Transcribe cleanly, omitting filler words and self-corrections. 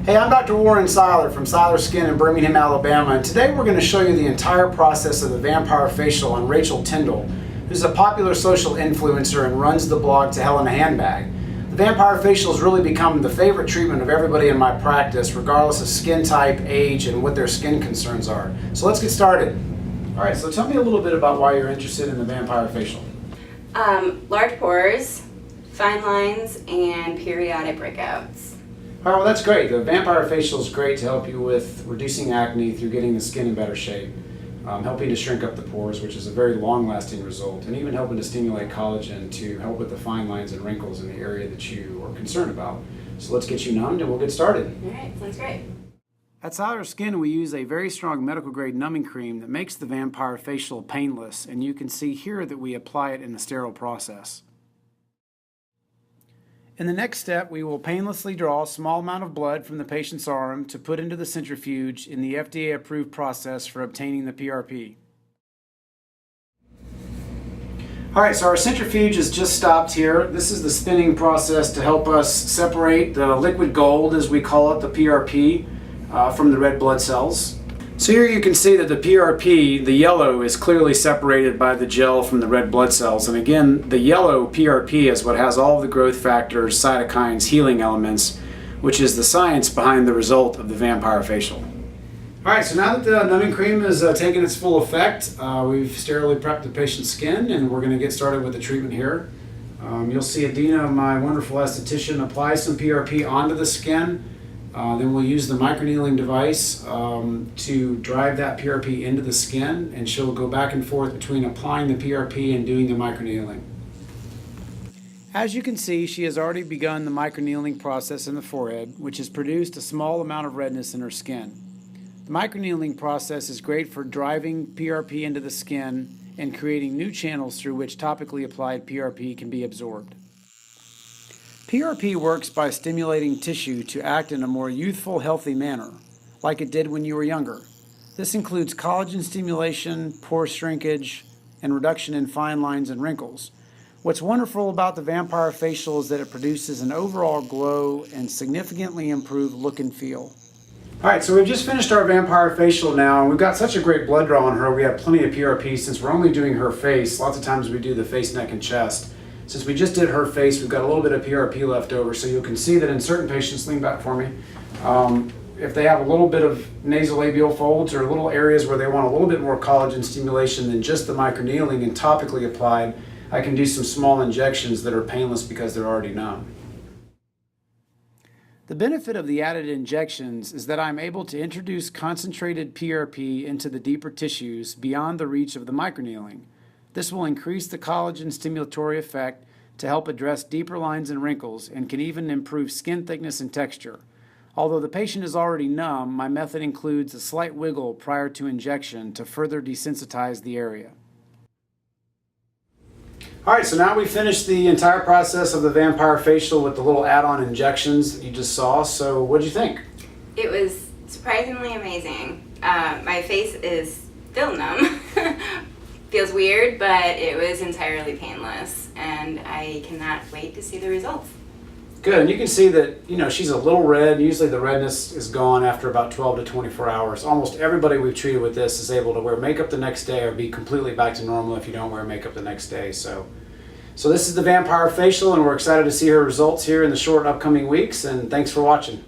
Hey, I'm Dr. Warren Seiler from Seiler Skin in Birmingham, Alabama, and today we're going to show you the entire process of the vampire facial on Rachel Tindall, who's a popular social influencer and runs the blog To Hell in a Handbag. The vampire facial has really become the favorite treatment of everybody in my practice, regardless of skin type, age, and what their skin concerns are. So let's get started. All right, so tell me a little bit about why you're interested in the vampire facial. Large pores, fine lines, and periodic breakouts. All right, well that's great. The vampire facial is great to help you with reducing acne through getting the skin in better shape, helping to shrink up the pores, which is a very long-lasting result, and even helping to stimulate collagen to help with the fine lines and wrinkles in the area that you are concerned about. So let's get you numbed and we'll get started. All right, sounds great. At Seiler Skin, we use a very strong medical-grade numbing cream that makes the vampire facial painless, and you can see here that we apply it in a sterile process. In the next step, we will painlessly draw a small amount of blood from the patient's arm to put into the centrifuge in the FDA-approved process for obtaining the PRP. All right, so our centrifuge is just stopped here. This is the spinning process to help us separate the liquid gold, as we call it, the PRP, from the red blood cells. So here you can see that the PRP, the yellow, is clearly separated by the gel from the red blood cells. And again, the yellow PRP is what has all of the growth factors, cytokines, healing elements, which is the science behind the result of the vampire facial. All right, so now that the numbing cream has taken its full effect, we've sterilely prepped the patient's skin, and we're going to get started with the treatment here. You'll see Adina, my wonderful esthetician, apply some PRP onto the skin. Then we'll use the microneedling device to drive that PRP into the skin, and she'll go back and forth between applying the PRP and doing the microneedling. As you can see, she has already begun the microneedling process in the forehead, which has produced a small amount of redness in her skin. The microneedling process is great for driving PRP into the skin and creating new channels through which topically applied PRP can be absorbed. PRP works by stimulating tissue to act in a more youthful, healthy manner, like it did when you were younger. This includes collagen stimulation, pore shrinkage, and reduction in fine lines and wrinkles. What's wonderful about the vampire facial is that it produces an overall glow and significantly improved look and feel. All right, so we've just finished our vampire facial now, and we've got such a great blood draw on her. We have plenty of PRP since we're only doing her face. Lots of times we do the face, neck, and chest. Since we just did her face, we've got a little bit of PRP left over, so you can see that in certain patients, lean back for me, if they have a little bit of nasolabial folds or little areas where they want a little bit more collagen stimulation than just the microneedling and topically applied, I can do some small injections that are painless because they're already numb. The benefit of the added injections is that I'm able to introduce concentrated PRP into the deeper tissues beyond the reach of the microneedling. This will increase the collagen stimulatory effect to help address deeper lines and wrinkles, and can even improve skin thickness and texture. Although the patient is already numb, my method includes a slight wiggle prior to injection to further desensitize the area. All right, so now we've finished the entire process of the vampire facial with the little add-on injections that you just saw. So what did you think? It was surprisingly amazing. My face is still numb. Feels weird, but it was entirely painless, and I cannot wait to see the results. Good, and you can see that, she's a little red. Usually the redness is gone after about 12 to 24 hours. Almost everybody we've treated with this is able to wear makeup the next day or be completely back to normal if you don't wear makeup the next day. So this is the vampire facial, and we're excited to see her results here in the short upcoming weeks, and thanks for watching.